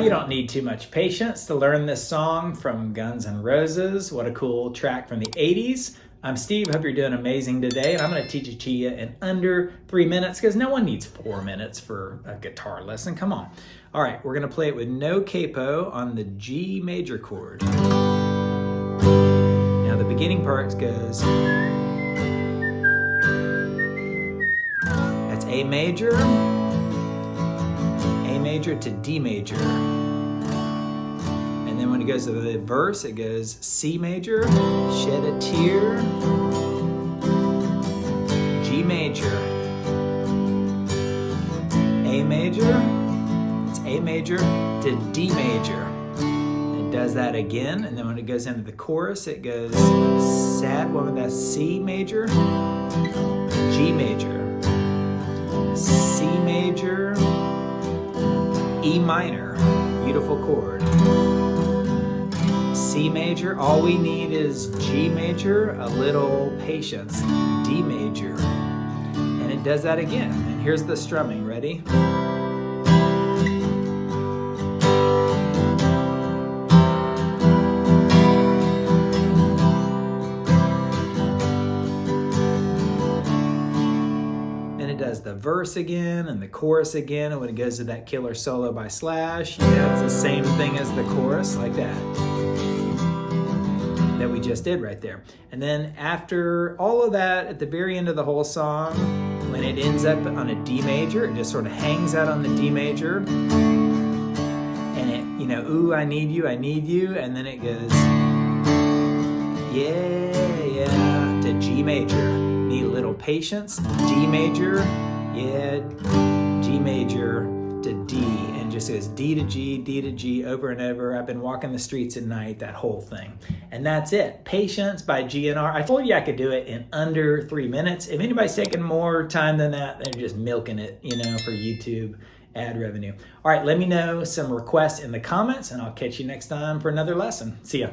you don't need too much patience to learn this song from Guns N' Roses. What a cool track from the 80s. I'm Steve, hope you're doing amazing today. And I'm gonna teach it to you in under 3 minutes because no one needs 4 minutes for a guitar lesson, come on. All right, we're gonna play it with no capo on the G major chord. Now the beginning part goes, that's A major to D major. And then when it goes to the verse, it goes C major, shed a tear, G major, A major, it's A major to D major. It does that again, and then when it goes into the chorus, it goes sad one with that C major, G major, C major, E minor, beautiful chord. C major, all we need is G major, a little patience, D major. And it does that again. And here's the strumming, ready? Does the verse again and the chorus again, and when it goes to that killer solo by Slash, yeah, it's the same thing as the chorus, like that we just did right there. And then after all of that, at the very end of the whole song, when it ends up on a D major, it just sort of hangs out on the D major, and it, you know, ooh, I need you, and then it goes, yeah, to G major. Need a little patience, D major, yeah, G major to D, and just says D to G over and over. I've been walking the streets at night, that whole thing. And that's it, Patience by GNR. I told you I could do it in under 3 minutes. If anybody's taking more time than that, they're just milking it, you know, for YouTube ad revenue. All right, let me know some requests in the comments, and I'll catch you next time for another lesson. See ya.